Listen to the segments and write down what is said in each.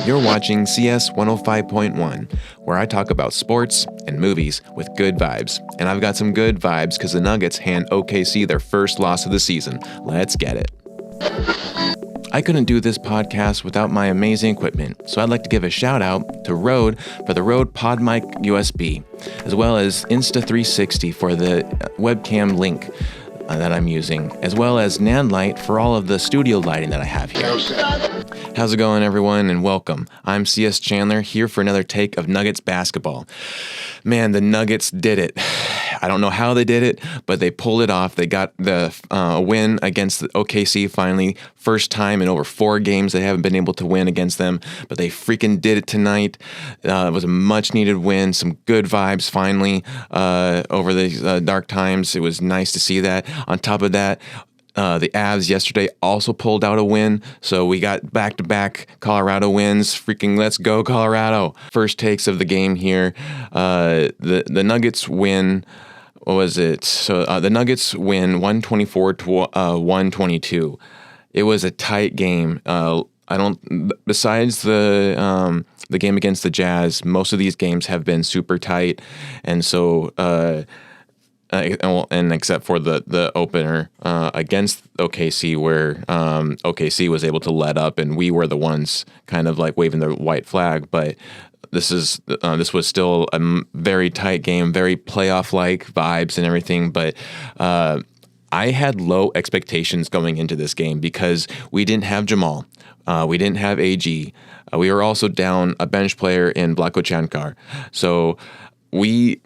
You're watching CS 105.1, where I talk about sports and movies with good vibes. And I've got some good vibes because the Nuggets hand OKC their first loss of the season. Let's get it. I couldn't do this podcast without my amazing equipment, so I'd like to give a shout out to Røde for the Røde Pod Mic USB, as well as Insta360 for the webcam link that I'm using, as well as Nanlite for all of the studio lighting that I have here. How's it going, everyone, and welcome. I'm CS Chandler, here for another take of Nuggets basketball. Man, the Nuggets did it. I don't know how they did it, but they pulled it off. They got the win against the OKC finally. First time in over 4 games they haven't been able to win against them, but they freaking did it tonight. It was a much-needed win. Some good vibes finally over the dark times. It was nice to see that. On top of that, the Avs yesterday also pulled out a win, so we got back-to-back Colorado wins. Freaking let's go, Colorado! First takes of the game here. The Nuggets win. What was it? So the Nuggets win 124 to 122. It was a tight game. Besides the game against the Jazz, most of these games have been super tight, and so. And except for the opener against OKC, where OKC was able to let up, and we were the ones kind of like waving the white flag. But this was still a very tight game, very playoff-like vibes and everything. But I had low expectations going into this game because we didn't have Jamal, we didn't have AG, we were also down a bench player in Blako Chankar, so we.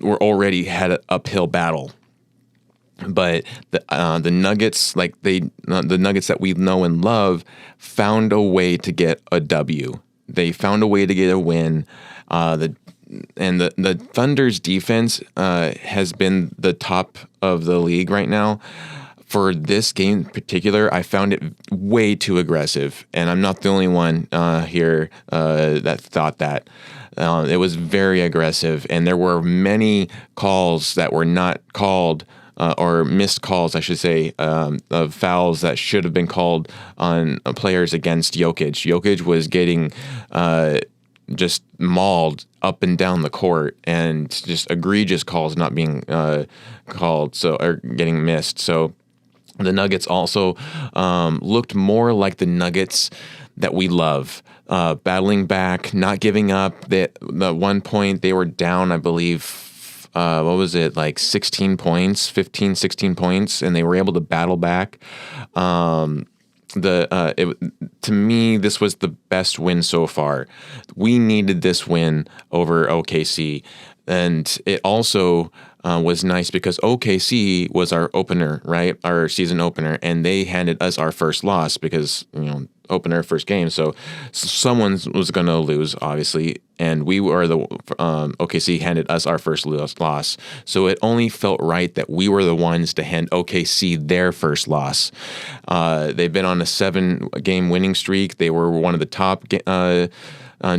Were already had an uphill battle, but the Nuggets, the Nuggets that we know and love, found a way to get a W. They found a way to get a win. The Thunder's defense has been the top of the league right now. For this game in particular, I found it way too aggressive, and I'm not the only one here that thought that. It was very aggressive, and there were many calls that were not called, or missed calls, I should say, of fouls that should have been called on players against Jokić. Jokić was getting just mauled up and down the court, and just egregious calls not being called, or getting missed. So the Nuggets also looked more like the Nuggets that we love. Battling back, not giving up. At one point, they were down, I believe, what was it, like 16 points, 15, 16 points, and they were able to battle back. To me, this was the best win so far. We needed this win over OKC, and it also was nice because OKC was our opener, right? Our season opener, and they handed us our first loss because, opener, first game. So someone was going to lose, obviously, and we were OKC handed us our first loss. So it only felt right that we were the ones to hand OKC their first loss. They've been on a 7-game winning streak. They were one of the top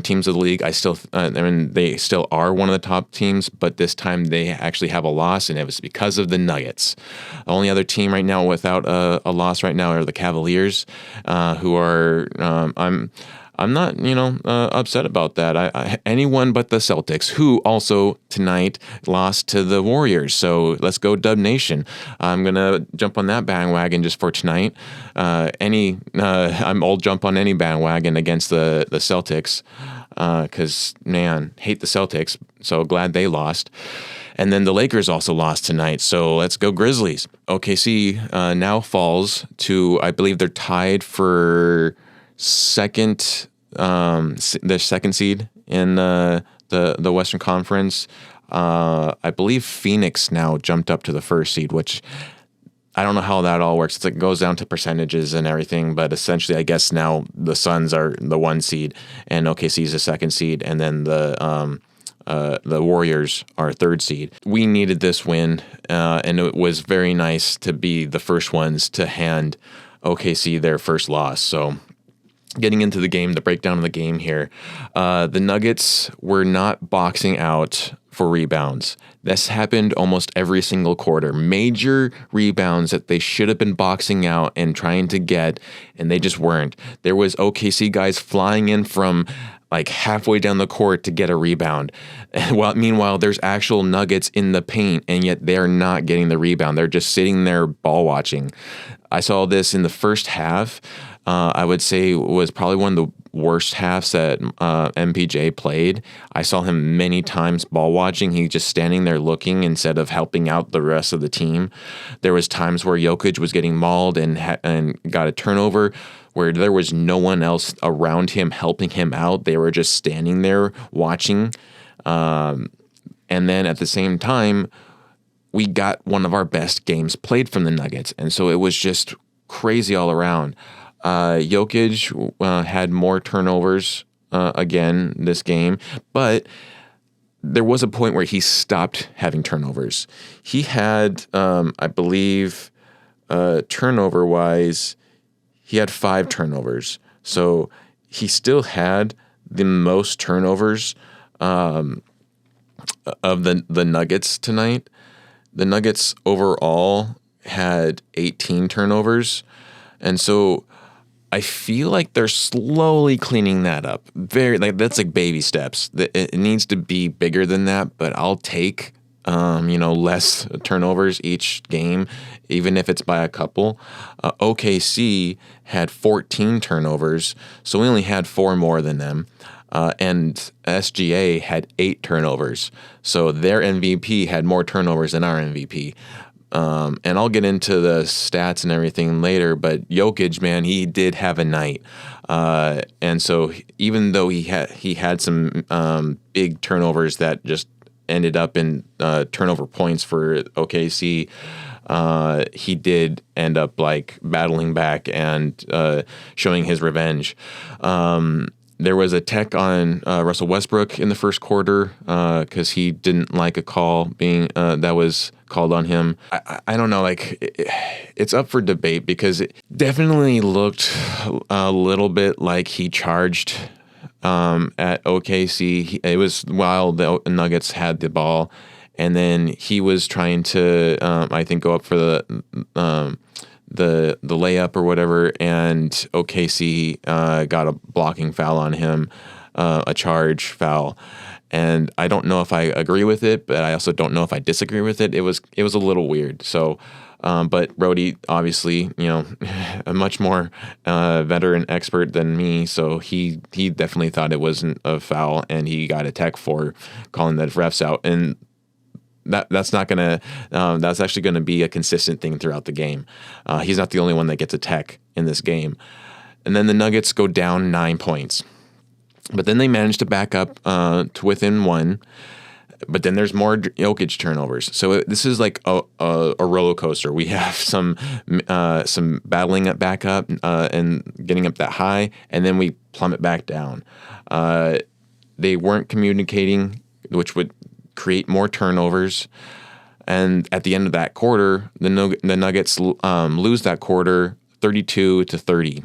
teams of the league. They still are one of the top teams, but this time they actually have a loss, and it was because of the Nuggets. The only other team right now without a loss right now are the Cavaliers, who are. I'm not, upset about that. Anyone but the Celtics, who also tonight lost to the Warriors. So let's go Dub Nation. I'm gonna jump on that bandwagon just for tonight. I'll jump on any bandwagon against the Celtics, because man, hate the Celtics. So glad they lost. And then the Lakers also lost tonight. So let's go Grizzlies. OKC now falls to, I believe they're tied for the second seed in the Western Conference. I believe Phoenix now jumped up to the first seed, which I don't know how that all works. It goes down to percentages and everything, but essentially I guess now the Suns are the 1 seed and OKC is the 2nd seed, and then the Warriors are 3rd seed. We needed this win, and it was very nice to be the first ones to hand OKC their first loss. So getting into the game, the breakdown of the game here, the Nuggets were not boxing out for rebounds. This happened almost every single quarter. Major rebounds that they should have been boxing out and trying to get, and they just weren't. There was OKC guys flying in from like halfway down the court to get a rebound. Meanwhile, there's actual Nuggets in the paint, and yet they're not getting the rebound. They're just sitting there ball watching. I saw this in the first half. I would say was probably one of the worst halves that MPJ played. I saw him many times ball watching. He just standing there looking instead of helping out the rest of the team. There was times where Jokić was getting mauled and got a turnover where there was no one else around him helping him out. They were just standing there watching. And then at the same time, we got one of our best games played from the Nuggets. And so it was just crazy all around. Jokić had more turnovers again this game, but there was a point where he stopped having turnovers. He had, I believe, turnover-wise, he had 5 turnovers. So he still had the most turnovers of the Nuggets tonight. The Nuggets overall had 18 turnovers. And so I feel like they're slowly cleaning that up. That's like baby steps. It needs to be bigger than that, but I'll take less turnovers each game, even if it's by a couple. OKC had 14 turnovers, so we only had 4 more than them. And SGA had 8 turnovers, so their MVP had more turnovers than our MVP. And I'll get into the stats and everything later, but Jokić, man, he did have a night. And so even though he had some big turnovers that just ended up in turnover points for OKC, he did end up like battling back and showing his revenge. There was a tech on Russell Westbrook in the first quarter because he didn't like a call being that was called on him. I don't know, like it's up for debate because it definitely looked a little bit like he charged at OKC. It was while the Nuggets had the ball, and then he was trying to, I think, go up for the layup or whatever, and OKC got a blocking foul on him, a charge foul. And I don't know if I agree with it, but I also don't know if I disagree with it. It was a little weird. So, but Røde, obviously, a much more veteran expert than me, so he definitely thought it wasn't a foul, and he got a tech for calling the refs out. And that's not gonna. That's actually going to be a consistent thing throughout the game. He's not the only one that gets a tech in this game. And then the Nuggets go down 9 points. But then they managed to back up to within 1. But then there's more Jokić turnovers. So this is like a roller coaster. We have some battling it back up and getting up that high, and then we plummet back down. They weren't communicating, which would create more turnovers. And at the end of that quarter, the Nuggets lose that quarter 32-30.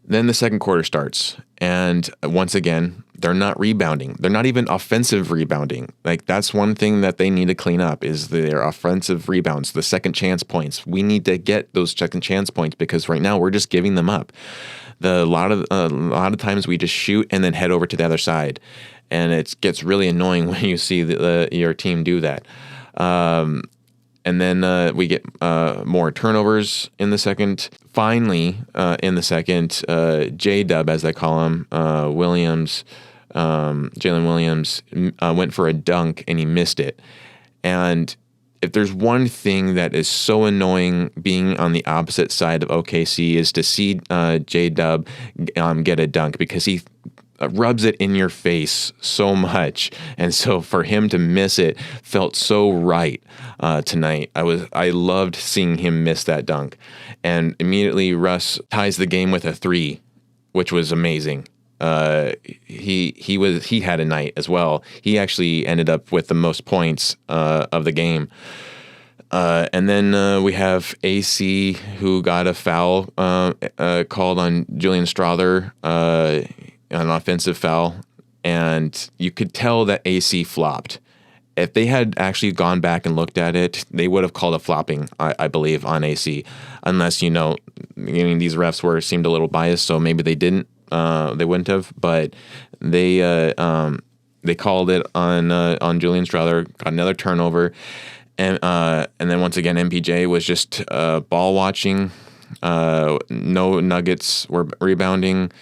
Then the second quarter starts, and once again, they're not rebounding. They're not even offensive rebounding. Like, that's one thing that they need to clean up is their offensive rebounds, the second chance points. We need to get those second chance points because right now we're just giving them up. A lot of times we just shoot and then head over to the other side, and it gets really annoying when you see your team do that. And then we get more turnovers in the second. Finally, in the second, J-Dub, as they call him, Jalen Williams, went for a dunk and he missed it. And if there's one thing that is so annoying being on the opposite side of OKC is to see J-Dub get a dunk because he rubs it in your face so much, and so for him to miss it felt so right tonight. I loved seeing him miss that dunk, and immediately Russ ties the game with a 3, which was amazing. He had a night as well. He actually ended up with the most points of the game. And then we have AC, who got a foul called on Julian Strawther, an offensive foul, and you could tell that AC flopped. If they had actually gone back and looked at it, they would have called a flopping, I believe, on AC. Unless, these refs seemed a little biased, so maybe they didn't. They wouldn't have. But they called it on Julian Strawther, got another turnover, and then once again MPJ was just ball watching. No Nuggets were rebounding.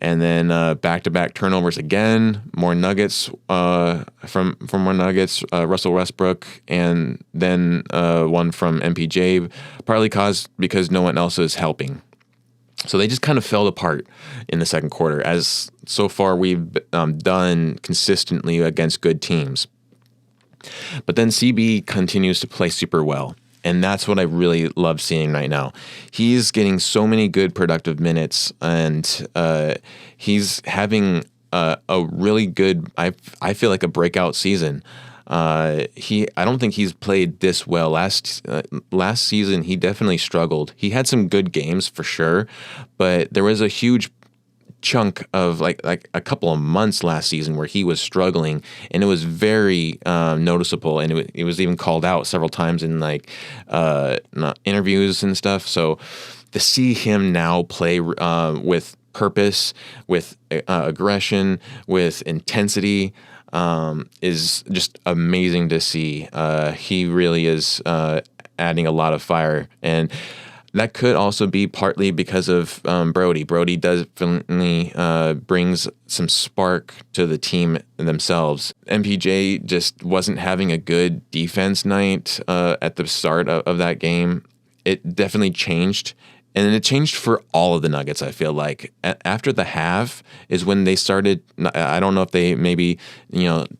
And then back-to-back turnovers again, more Nuggets from more Nuggets, Russell Westbrook, and then one from MPJ, partly caused because no one else is helping. So they just kind of fell apart in the second quarter, as so far we've done consistently against good teams. But then CB continues to play super well. And that's what I really love seeing right now. He's getting so many good productive minutes, and he's having a really good, I feel like, a breakout season. I don't think he's played this well. Last season, he definitely struggled. He had some good games for sure, but there was a huge chunk of like a couple of months last season where he was struggling, and it was very noticeable, and it was even called out several times in interviews and stuff. So to see him now play with purpose, with aggression, with intensity, is just amazing to see. He really is adding a lot of fire, and that could also be partly because of Brody. Brody definitely brings some spark to the team themselves. MPJ just wasn't having a good defense night at the start of that game. It definitely changed. And it changed for all of the Nuggets, I feel like. After the half is when they started. I don't know if they maybe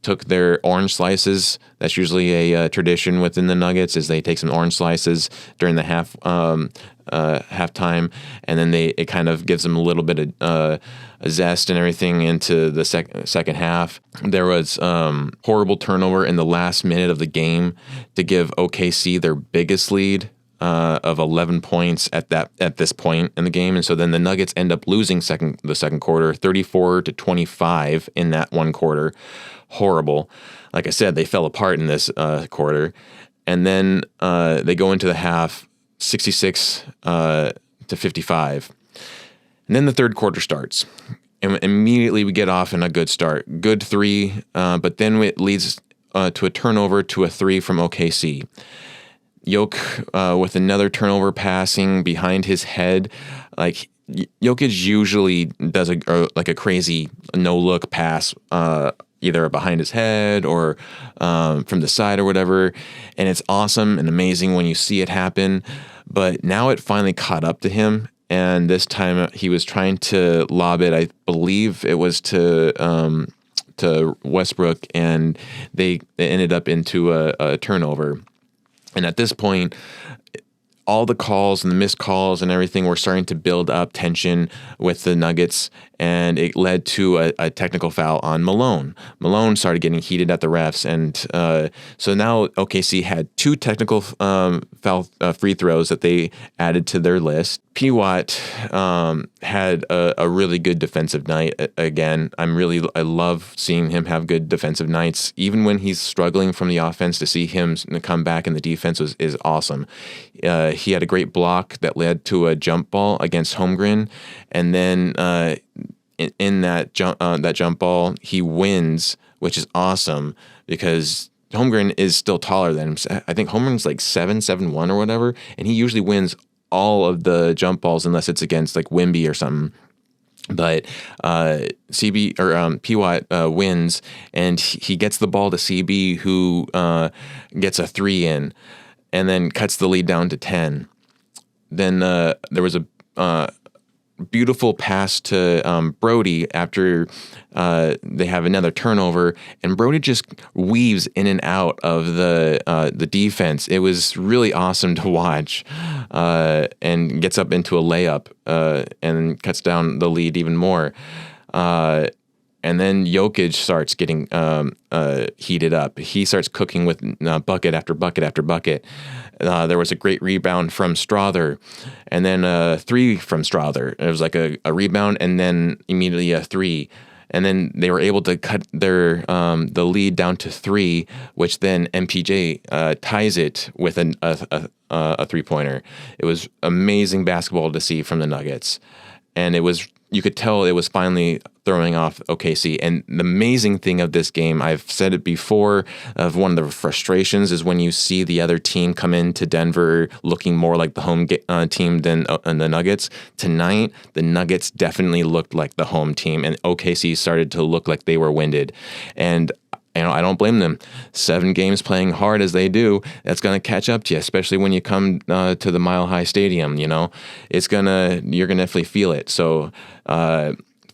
took their orange slices. That's usually a tradition within the Nuggets, is they take some orange slices during the halftime, and then it kind of gives them a little bit of a zest and everything into the second half. There was horrible turnover in the last minute of the game to give OKC their biggest lead of 11 points at this point in the game, and so then the Nuggets end up losing the second quarter, 34-25 in that one quarter. Horrible. Like I said, they fell apart in this quarter, and then they go into the half 66-55, and then the third quarter starts, and immediately we get off in a good start, good three, but then it leads to a turnover to a three from OKC. Jokić with another turnover passing behind his head. Like, Jokić usually does a crazy no-look pass, either behind his head or from the side or whatever, and it's awesome and amazing when you see it happen. But now it finally caught up to him, and this time he was trying to lob it. I believe it was to Westbrook, and they ended up into a turnover. And at this point, all the calls and the missed calls and everything were starting to build up tension with the Nuggets, and it led to a technical foul on Malone. Malone started getting heated at the refs, and so now OKC had two technical foul free throws that they added to their list. P. Watt had a really good defensive night again. I love seeing him have good defensive nights. Even when he's struggling from the offense, to see him come back in the defense is awesome. He had a great block that led to a jump ball against Holmgren, and then in that jump ball, he wins, which is awesome because Holmgren is still taller than him. I think Holmgren's like 7'1" or whatever, and he usually wins all of the jump balls unless it's against like Wemby or something. But CB or P. Watt wins, and he gets the ball to CB, who gets a three in, and then cuts the lead down to 10. Then there was a beautiful pass to Brody after they have another turnover, and Brody just weaves in and out of the defense. It was really awesome to watch, and gets up into a layup and cuts down the lead even more. And then Jokić starts getting heated up. He starts cooking with bucket after bucket after bucket. There was a great rebound from Strawther, and then a three from Strawther. It was like a rebound and then immediately a three. and then they were able to cut their the lead down to 3, which then MPJ ties it with a 3-pointer. It was amazing basketball to see from the Nuggets, and you could tell it was finally throwing off OKC. And the amazing thing of this game, I've said it before, of one of the frustrations is when you see the other team come into Denver looking more like the home team than the Nuggets. Tonight, the Nuggets definitely looked like the home team, and OKC started to look like they were winded. And I don't blame them. 7 games playing hard as they do, that's going to catch up to you, especially when you come to the Mile High Stadium. You're gonna definitely feel it. So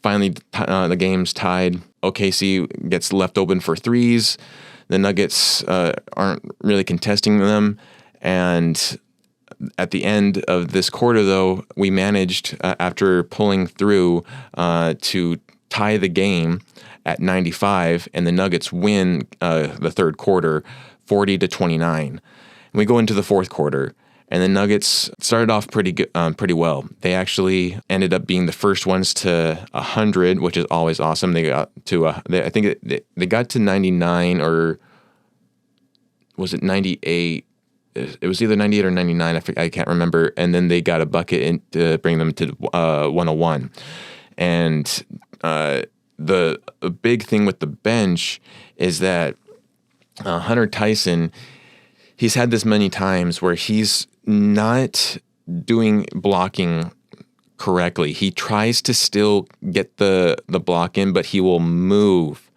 finally, the game's tied. OKC gets left open for threes. The Nuggets aren't really contesting them, and at the end of this quarter, though, we managed after pulling through to tie the game at 95, and the Nuggets win the third quarter 40-29. And we go into the fourth quarter, and the Nuggets started off pretty well. They actually ended up being the first ones to 100, which is always awesome. They got to I think they got to 99, or was it 98? It was either 98 or 99. I can't remember. And then they got a bucket to bring them to 101. And the big thing with the bench is that Hunter Tyson, he's had this many times where he's not doing blocking correctly. He tries to still get the block in, but he will move,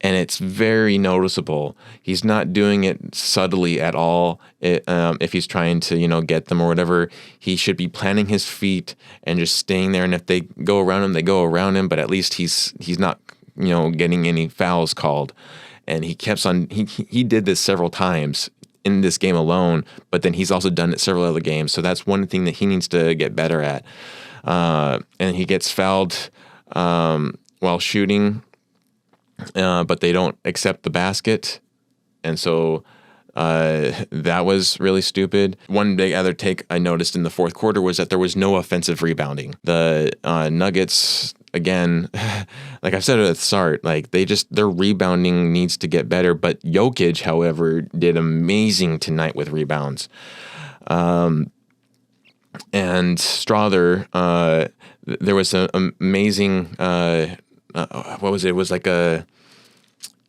and it's very noticeable. He's not doing it subtly at all. If he's trying to, get them or whatever, he should be planting his feet and just staying there. And if they go around him, they go around him. But at least he's not, getting any fouls called. And he keeps on. He did this several times in this game alone. But then he's also done it several other games. So that's one thing that he needs to get better at. And he gets fouled while shooting. But they don't accept the basket. And so that was really stupid. One big other take I noticed in the fourth quarter was that there was no offensive rebounding. The Nuggets, again, like I've said at the start, like their rebounding needs to get better. But Jokić, however, did amazing tonight with rebounds. And Strother, there was an amazing... what was it?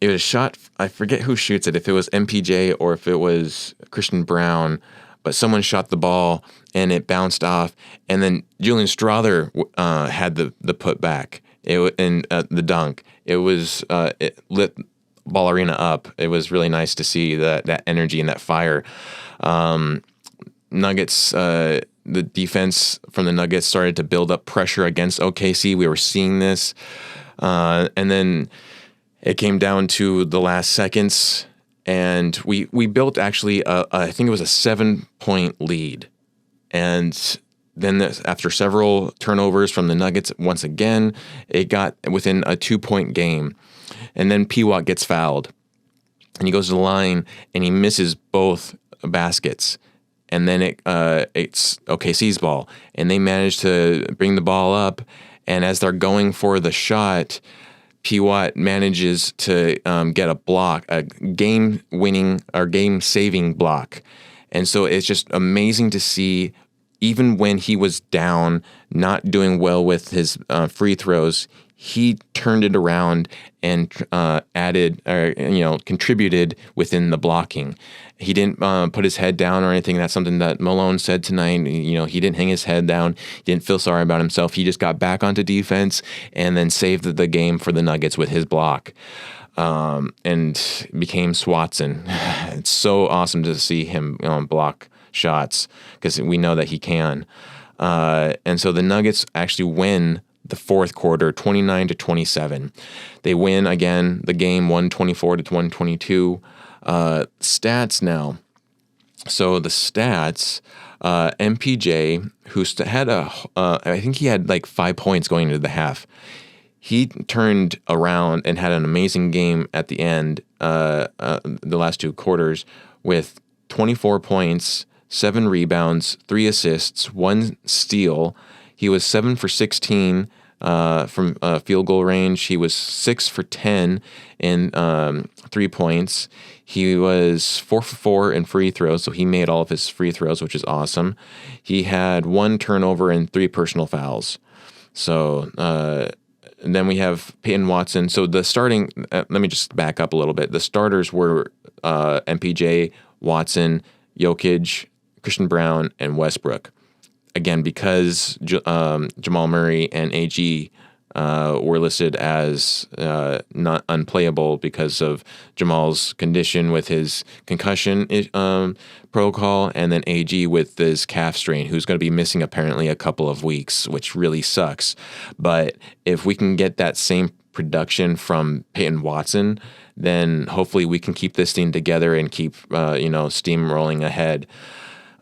It was a shot. I forget who shoots it, if it was MPJ or if it was Christian Brown, but someone shot the ball and it bounced off. And then Julian Strother had the putback and the dunk. It lit Ball Arena up. It was really nice to see that energy and that fire. Nuggets, the defense from the Nuggets started to build up pressure against OKC. We were seeing this. And then it came down to the last seconds, and we built actually, I think it was a 7-point lead. And then after several turnovers from the Nuggets, once again, it got within a 2-point game. And then P-Watt gets fouled, and he goes to the line, and he misses both baskets. And then it's OKC's ball, and they manage to bring the ball up. And as they're going for the shot, P-Watt manages to get a block, a game-winning or game-saving block. And so it's just amazing to see, even when he was down, not doing well with his free throws, he turned it around and added, or contributed within the blocking. He didn't put his head down or anything. That's something that Malone said tonight. He didn't hang his head down. He didn't feel sorry about himself. He just got back onto defense and then saved the game for the Nuggets with his block, and became Swatson. It's so awesome to see him block shots, because we know that he can. And so the Nuggets actually win the fourth quarter, 29-27. They win again the game, 124-122. Stats now. So the stats, MPJ, who had I think he had like 5 points going into the half. He turned around and had an amazing game at the end, the last 2 quarters, with 24 points, 7 rebounds, 3 assists, 1 steal. He was 7 for 16 from field goal range. He was 6 for 10 in 3 points. He was 4 for 4 in free throws, so he made all of his free throws, which is awesome. He had 1 turnover and 3 personal fouls. So and then we have Peyton Watson. So the starting, let me just back up a little bit. The starters were MPJ, Watson, Jokić, Christian Brown, and Westbrook. Again, because Jamal Murray and AG were listed as not unplayable because of Jamal's condition with his concussion protocol, and then AG with his calf strain, who's going to be missing apparently a couple of weeks, which really sucks. But if we can get that same production from Peyton Watson, then hopefully we can keep this team together and keep steam rolling ahead.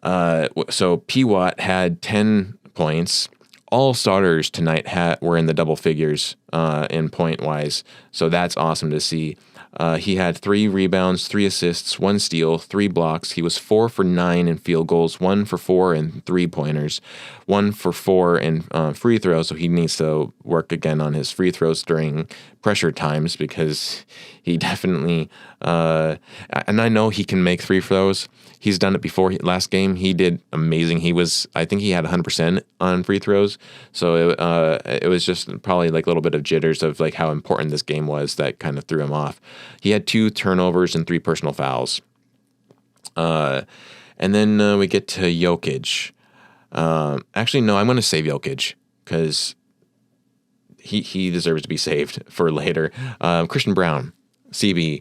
So P-Watt had 10 points. All starters tonight were in the double figures in point-wise, so that's awesome to see. He had 3 rebounds, 3 assists, 1 steal, 3 blocks. He was 4 for 9 in field goals, 1 for 4 in 3-pointers, 1 for 4 in free throws, so he needs to work again on his free throws during pressure times because he definitely and I know he can make free throws. He's done it before. Last game, he did amazing. I think he had 100% on free throws. So it was just probably like a little bit of jitters of like how important this game was that kind of threw him off. He had 2 turnovers and 3 personal fouls. And then we get to Jokić. Actually, no, I'm going to save Jokić because he deserves to be saved for later. Christian Brown, CB,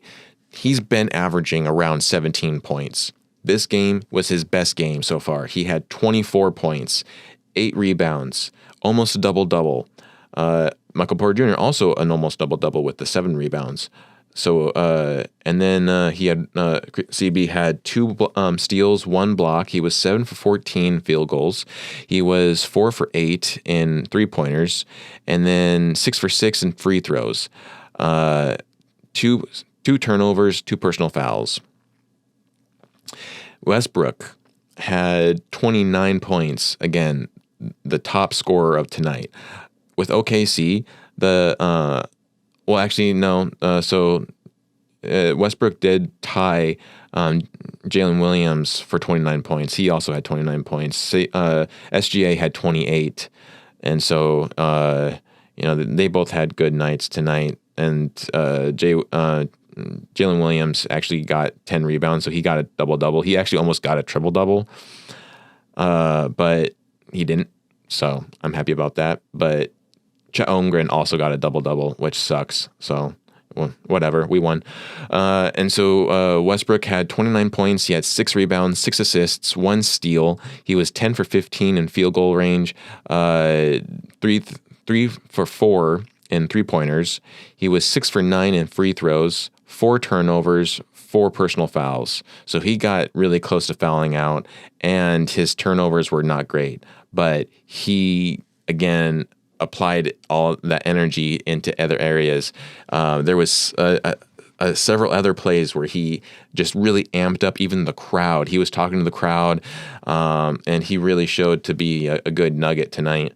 he's been averaging around 17 points. This game was his best game so far. He had 24 points, 8 rebounds, almost a double-double. Michael Porter Jr. also an almost double-double with the 7 rebounds. So, and then he had, CB had 2 steals, 1 block. He was 7 for 14 field goals. He was 4 for 8 in 3-pointers, and then 6 for 6 in free throws. 2 turnovers, 2 personal fouls. Westbrook had 29 points, again, the top scorer of tonight. With OKC, Westbrook did tie Jalen Williams for 29 points. He also had 29 points. SGA had 28. And so, they both had good nights tonight. And Jalen Williams actually got 10 rebounds, so he got a double-double. He actually almost got a triple-double, but he didn't, so I'm happy about that. But Chet Holmgren also got a double-double, which sucks, so whatever, we won. And so Westbrook had 29 points. He had 6 rebounds, 6 assists, 1 steal. He was 10 for 15 in field goal range, 3 for 4 in 3-pointers. He was 6 for 9 in free throws, 4 turnovers, 4 personal fouls. So he got really close to fouling out, and his turnovers were not great. But he, again, applied all that energy into other areas. There was several other plays where he just really amped up even the crowd. He was talking to the crowd, and he really showed to be a good nugget tonight.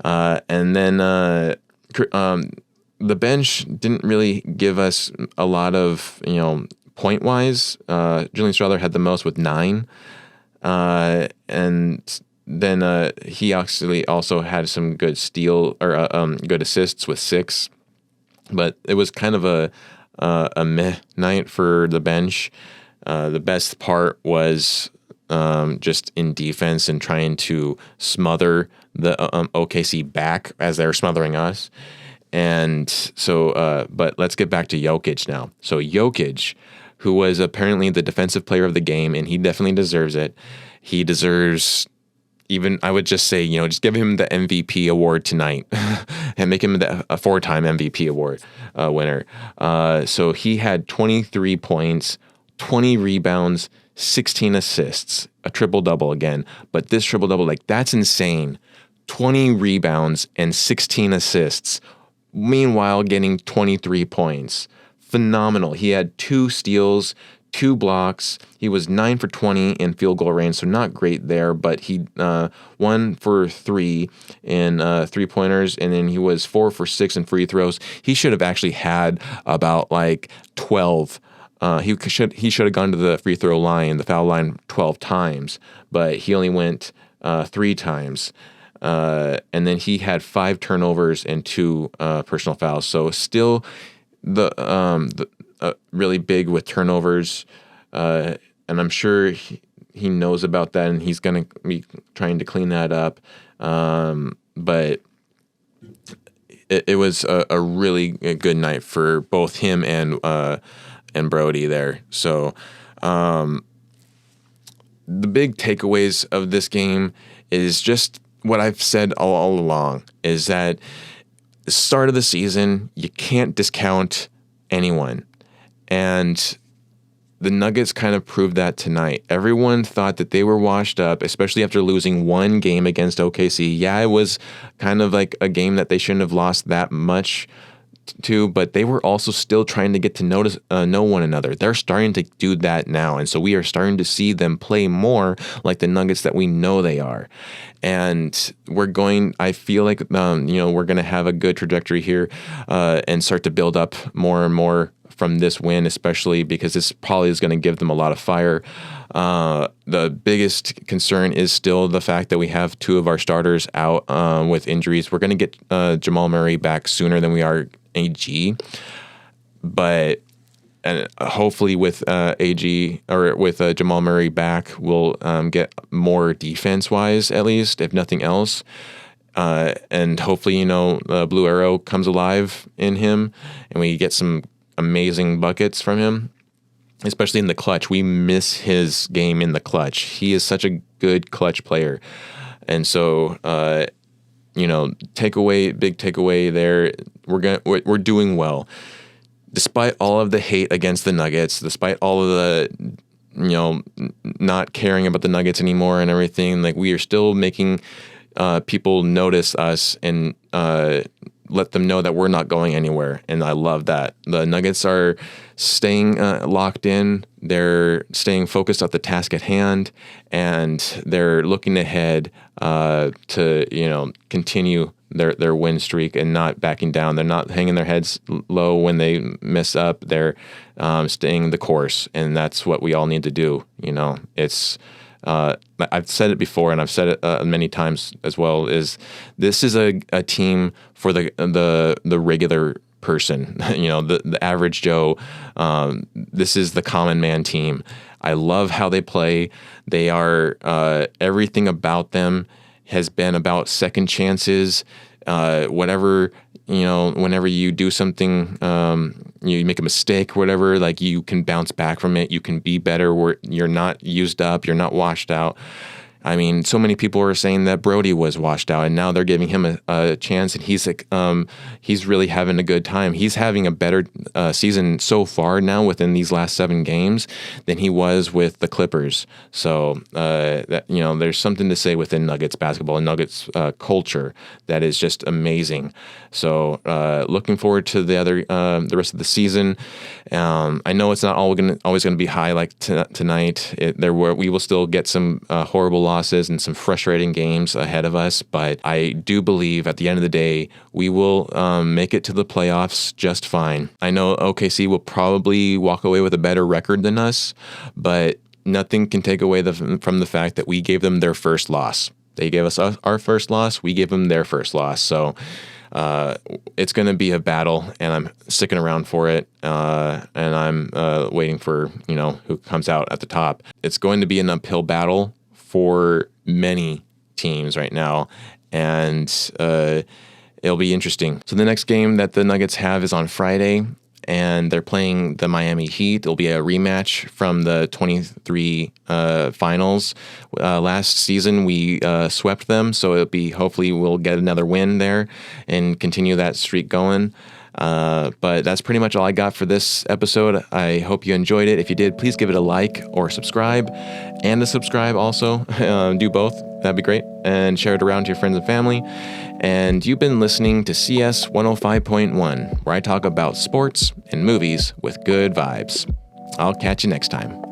And then the bench didn't really give us a lot of, point-wise. Julian Strawther had the most with 9. And then he actually also had some good steal or good assists with 6. But it was kind of a meh night for the bench. The best part was just in defense and trying to smother the OKC back as they were smothering us. And so, but let's get back to Jokić now. So Jokić, who was apparently the defensive player of the game, and he definitely deserves it. He deserves, even, I would just say, just give him the MVP award tonight and make him a 4-time MVP award winner. So he had 23 points, 20 rebounds, 16 assists, a triple-double again. But this triple-double, that's insane. 20 rebounds and 16 assists. Meanwhile, getting 23 points. Phenomenal. He had 2 steals, 2 blocks. He was 9 for 20 in field goal range, so not great there, but he 1 for 3 in 3-pointers, and then he was 4 for 6 in free throws. He should have actually had about like 12. He should have gone to the free throw line, the foul line, 12 times, but he only went 3 times. And then he had 5 turnovers and 2 personal fouls. So still the really big with turnovers, and I'm sure he knows about that, and he's going to be trying to clean that up. But it was a really good night for both him and Brody there. So the big takeaways of this game is just what I've said all along, is that the start of the season, you can't discount anyone. And the Nuggets kind of proved that tonight. Everyone thought that they were washed up, especially after losing 1 game against OKC. Yeah, it was kind of like a game that they shouldn't have lost that much to, but they were also still trying to get to know one another. They're starting to do that now, and so we are starting to see them play more like the Nuggets that we know they are. And I feel like we're going to have a good trajectory here and start to build up more and more from this win, especially because this probably is going to give them a lot of fire. The biggest concern is still the fact that we have 2 of our starters out with injuries. We're going to get Jamal Murray back sooner than we are AG, but hopefully with AG or with Jamal Murray back, we'll get more defense-wise, at least, if nothing else. And hopefully, Blue Arrow comes alive in him, and we get some amazing buckets from him, especially in the clutch. We miss his game in the clutch. He is such a good clutch player. And so, big takeaway there. We're doing well. Despite all of the hate against the Nuggets, despite all of the, not caring about the Nuggets anymore and everything, like, we are still making people notice us and let them know that we're not going anywhere. And I love that. The Nuggets are staying locked in. They're staying focused on the task at hand, and they're looking ahead to, continue their win streak and not backing down. They're not hanging their heads low when they mess up. They're staying the course, and that's what we all need to do. It's I've said it before, and I've said it many times as well, is this is a team for the regular person, the average Joe. This is the common man team. I love how they play. They are everything about them has been about second chances. Whenever you do something, you make a mistake or whatever, like, you can bounce back from it. You can be better. You're not used up. You're not washed out. I mean, so many people are saying that Brody was washed out, and now they're giving him a chance, and he's really having a good time. He's having a better season so far now within these last 7 games than he was with the Clippers. So there's something to say within Nuggets basketball and Nuggets culture that is just amazing. So looking forward to the rest of the season. I know it's not always going to be high like tonight. We will still get some horrible losses and some frustrating games ahead of us, but I do believe at the end of the day we will make it to the playoffs just fine. I know OKC will probably walk away with a better record than us, but nothing can take away from the fact that we gave them their first loss. They gave us our first loss. We gave them their first loss. So it's going to be a battle, and I'm sticking around for it, and I'm waiting for who comes out at the top. It's going to be an uphill battle for many teams right now, and it'll be interesting. So the next game that the Nuggets have is on Friday, and they're playing the Miami Heat. It'll be a rematch from the 23 finals. Last season, we swept them, so hopefully we'll get another win there and continue that streak going. But that's pretty much all I got for this episode. I hope you enjoyed it. If you did, please give it a like or subscribe, and a subscribe also. Do both. That'd be great. And share it around to your friends and family. And you've been listening to CS 105.1, where I talk about sports and movies with good vibes. I'll catch you next time.